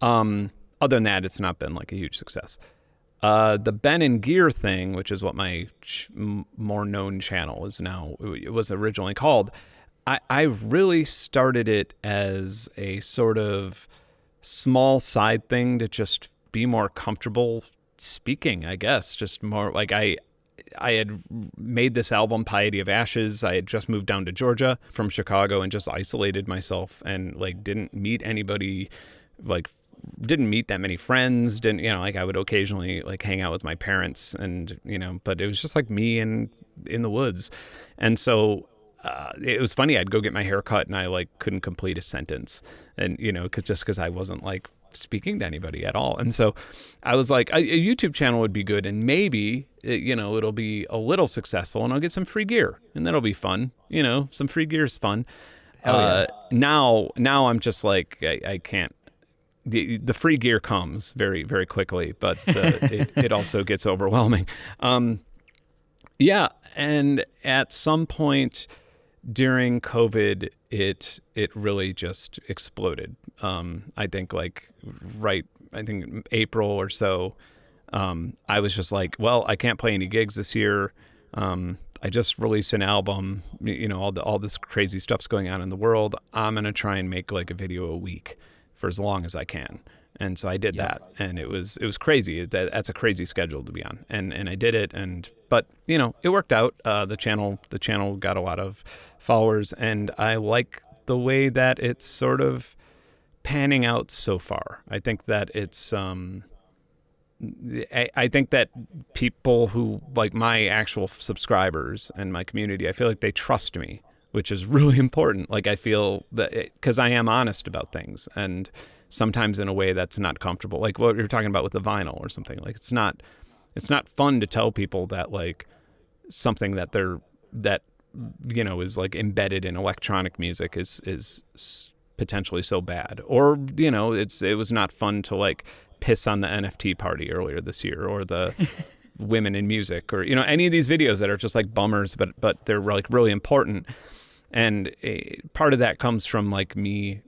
Other than that, it's not been like a huge success. The Ben and Gear thing, which is what my more known channel is now, it was originally called. I really started it as a sort of small side thing to just be more comfortable speaking, I guess. Just more like I had made this album, Piety of Ashes. I had just moved down to Georgia from Chicago and just isolated myself and like didn't meet anybody, like didn't meet that many friends. I would occasionally like hang out with my parents and, but it was just like me in the woods. And so it was funny. I'd go get my hair cut and I like couldn't complete a sentence, and because I wasn't like speaking to anybody at all. And so I was like, a YouTube channel would be good, and maybe it'll be a little successful, and I'll get some free gear, and that'll be fun. Some free gear is fun. Yeah. Now I'm just like I can't. The free gear comes very, very quickly, but it also gets overwhelming. Yeah, and at some point during COVID, it really just exploded. I think April or so, I was just like, well, I can't play any gigs this year. I just released an album, all this crazy stuff's going on in the world. I'm going to try and make like a video a week for as long as I can. And so I did that, and it was crazy. That's a crazy schedule to be on, and I did it, but it worked out. The channel got a lot of followers, and I like the way that it's sort of panning out so far. I think that it's I think that people who like my actual subscribers and my community, I feel like they trust me, which is really important. Like I feel that because I am honest about things, and sometimes in a way that's not comfortable, like what you're talking about with the vinyl or something. Like it's not fun to tell people that like something that is like embedded in electronic music is potentially so bad, or it was not fun to like piss on the NFT party earlier this year, or the women in music, or any of these videos that are just like bummers, but they're like really important. And part of that comes from like me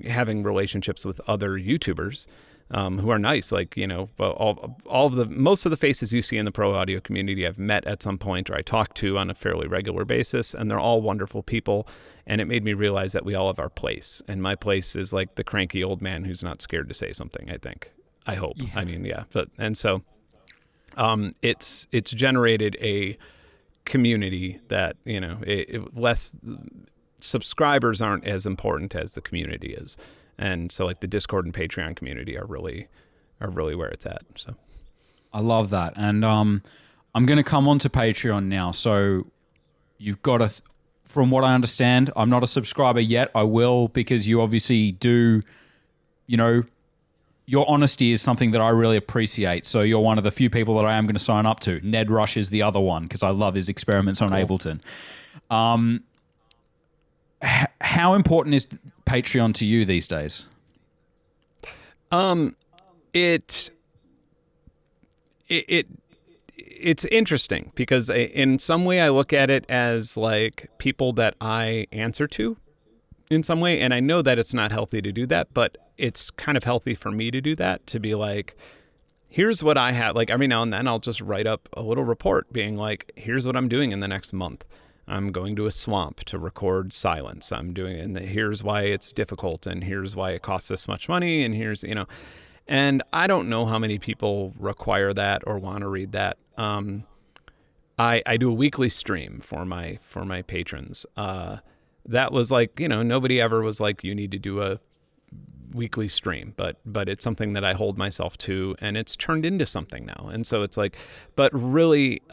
having relationships with other YouTubers who are nice. Like, most of the faces you see in the pro audio community I've met at some point, or I talk to on a fairly regular basis, and they're all wonderful people. And it made me realize that we all have our place. And my place is like the cranky old man who's not scared to say something, I hope. Yeah. I mean, yeah. And so it's generated a community that, less subscribers aren't as important as the community is. And so like the Discord and Patreon community are really where it's at. So I love that. And I'm going to come on to Patreon now. So you've got from what I understand, I'm not a subscriber yet. I will, because you obviously do, your honesty is something that I really appreciate. So you're one of the few people that I am going to sign up to. Ned Rush is the other one, because I love his experiments on Ableton. How important is Patreon to you these days? It's interesting, because in some way I look at it as like people that I answer to in some way. And I know that it's not healthy to do that, but it's kind of healthy for me to do that, to be like, here's what I have. Like every now and then I'll just write up a little report being like, here's what I'm doing in the next month. I'm going to a swamp to record silence. I'm doing it, and here's why it's difficult, and here's why it costs this much money, and here's, and I don't know how many people require that or want to read that. I do a weekly stream for my patrons. That was like, nobody ever was like, you need to do a weekly stream, but it's something that I hold myself to, and it's turned into something now. And so it's like, but really,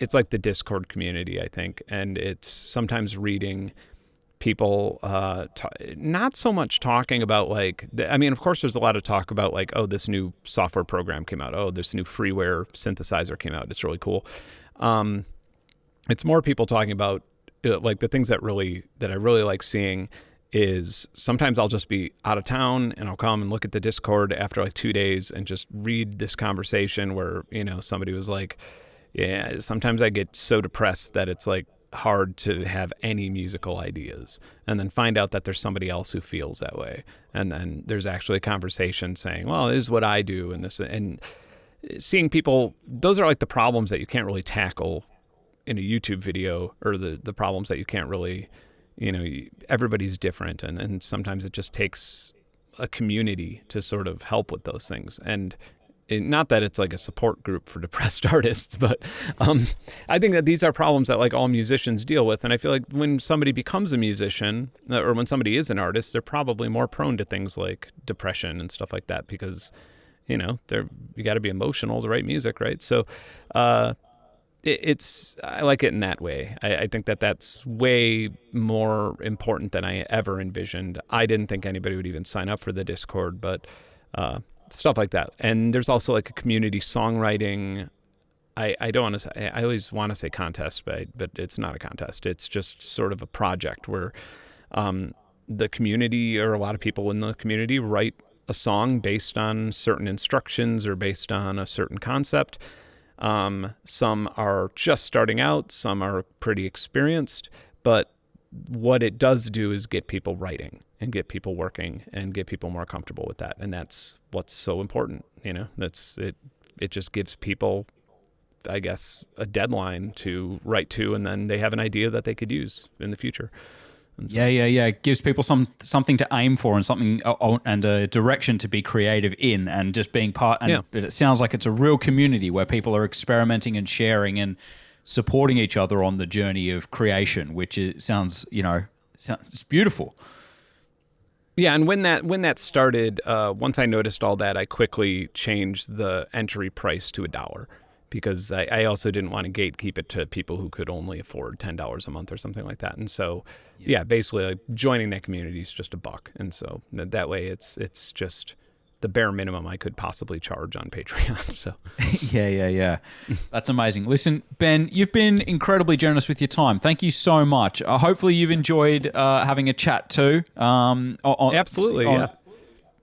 it's like the Discord community, I think. And it's sometimes reading people, not so much talking about like, of course there's a lot of talk about like, oh, this new software program came out. Oh, this new freeware synthesizer came out. It's really cool. It's more people talking about like the things that I really like seeing is sometimes I'll just be out of town and I'll come and look at the Discord after like 2 days and just read this conversation where, somebody was like, yeah, sometimes I get so depressed that it's like hard to have any musical ideas, and then find out that there's somebody else who feels that way. And then there's actually a conversation saying, well, this is what I do. And seeing people, those are like the problems that you can't really tackle in a YouTube video, or the problems that you can't really, everybody's different. And sometimes it just takes a community to sort of help with those things. And not that it's like a support group for depressed artists, but I think that these are problems that like all musicians deal with. And I feel like when somebody becomes a musician, or when somebody is an artist, they're probably more prone to things like depression and stuff like that, because, you got to be emotional to write music, right? So I like it in that way. I think that that's way more important than I ever envisioned. I didn't think anybody would even sign up for the Discord, but stuff like that. And there's also like a community songwriting. I don't want to say, I always want to say contest, but it's not a contest. It's just sort of a project where the community, or a lot of people in the community, write a song based on certain instructions or based on a certain concept. Some are just starting out, some are pretty experienced, but what it does do is get people writing and get people working and get people more comfortable with that. And that's what's so important. That's it. It just gives people, I guess, a deadline to write to, and then they have an idea that they could use in the future. So, yeah. It gives people something to aim for, and something and a direction to be creative in, and just being part. And But it sounds like it's a real community where people are experimenting and sharing and supporting each other on the journey of creation, which sounds it's beautiful. Yeah, and when that started, once I noticed all that, I quickly changed the entry price to $1, because I also didn't want to gatekeep it to people who could only afford $10 a month or something like that. And so, basically, like, joining that community is just $1, and so that way it's just the bare minimum I could possibly charge on Patreon. So yeah. That's amazing. Listen, Ben, you've been incredibly generous with your time. Thank you so much. Hopefully you've enjoyed having a chat too. Absolutely.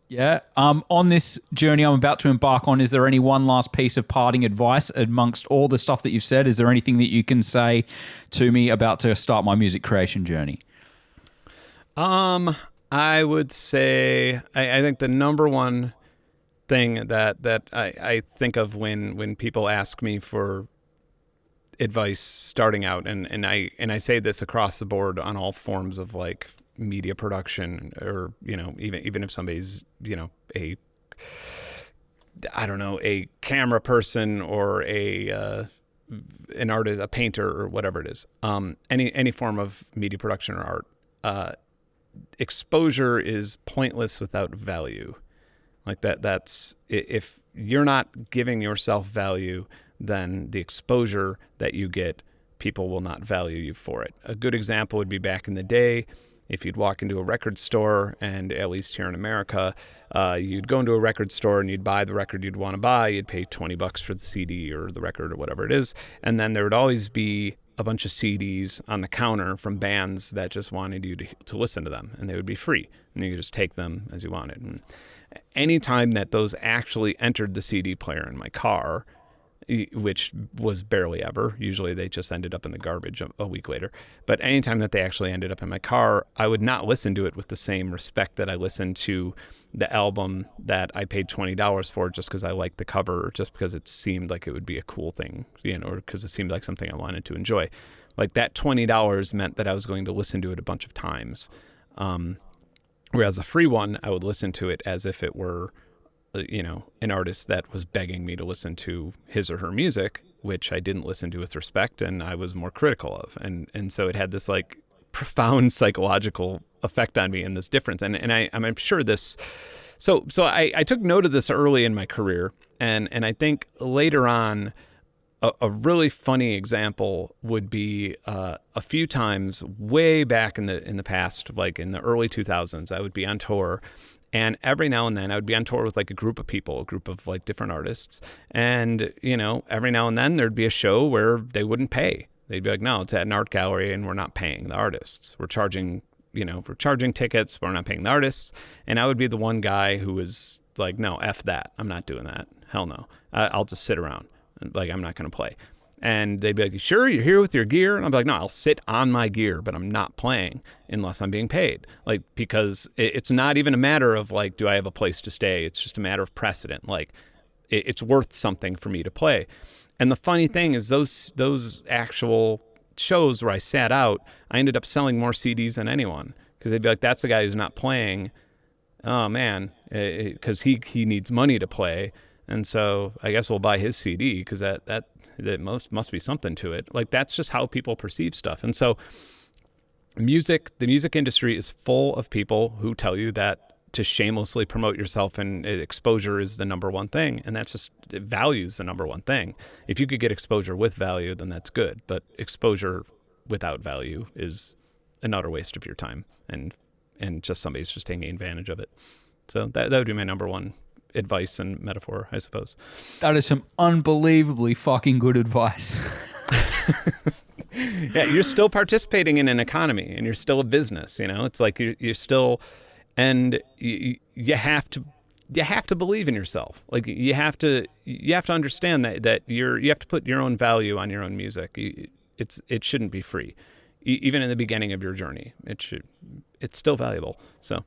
Yeah. On this journey I'm about to embark on, is there any one last piece of parting advice amongst all the stuff that you've said? Is there anything that you can say to me about to start my music creation journey? I would say I think the number one thing that I think of when people ask me for advice starting out, and I say this across the board on all forms of like media production, or even if somebody's a camera person, or an artist, a painter, or whatever it is, any form of media production or art, exposure is pointless without value. Like that's, if you're not giving yourself value, then the exposure that you get, people will not value you for it. A good example would be back in the day, if you'd walk into a record store, and at least here in America, you'd go into a record store and you'd buy the record you'd want to buy. You'd pay $20 for the CD or the record or whatever it is. And then there would always be a bunch of CDs on the counter from bands that just wanted you to listen to them, and they would be free, and you could just take them as you wanted. And anytime that those actually entered the CD player in my car, which was barely ever. Usually they just ended up in the garbage a week later. But anytime that they actually ended up in my car, I would not listen to it with the same respect that I listened to the album that I paid $20 for just because I liked the cover, or just because it seemed like it would be a cool thing, or because it seemed like something I wanted to enjoy. Like that $20 meant that I was going to listen to it a bunch of times. Whereas a free one, I would listen to it as if it were an artist that was begging me to listen to his or her music, which I didn't listen to with respect and I was more critical of. And so it had this like profound psychological effect on me in this difference. And I'm sure this, so I took note of this early in my career. And I think later on, a really funny example would be a few times way back in the past, like in the early 2000s, I would be on tour. And every now and then I would be on tour with like a group of people, a group of like different artists. And, every now and then there'd be a show where they wouldn't pay. They'd be like, no, it's at an art gallery and we're not paying the artists. We're charging tickets, but we're not paying the artists. And I would be the one guy who was like, no, F that. I'm not doing that. Hell no. I'll just sit around. Like, I'm not going to play. And they'd be like, sure, you're here with your gear? And I'd be like, no, I'll sit on my gear, but I'm not playing unless I'm being paid. Like, because it's not even a matter of like, do I have a place to stay? It's just a matter of precedent. Like, it's worth something for me to play. And the funny thing is those actual shows where I sat out, I ended up selling more CDs than anyone, because they'd be like, that's the guy who's not playing. Oh man, because he needs money to play. And so I guess we'll buy his CD because that must be something to it. Like, that's just how people perceive stuff. And so the music industry is full of people who tell you that to shamelessly promote yourself and exposure is the number one thing. And that's just, value is the number one thing. If you could get exposure with value, then that's good. But exposure without value is an utter waste of your time. And just somebody's just taking advantage of it. So that would be my number one advice and metaphor, I suppose. That is some unbelievably fucking good advice. Yeah, you're still participating in an economy and you're still a business, It's like you're still, and you have to believe in yourself. Like you have to understand that you have to put your own value on your own music. It shouldn't be free. Even in the beginning of your journey, it's still valuable. So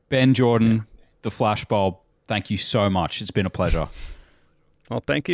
Benn Jordan, the Flashbulb, thank you so much. It's been a pleasure. Well, thank you.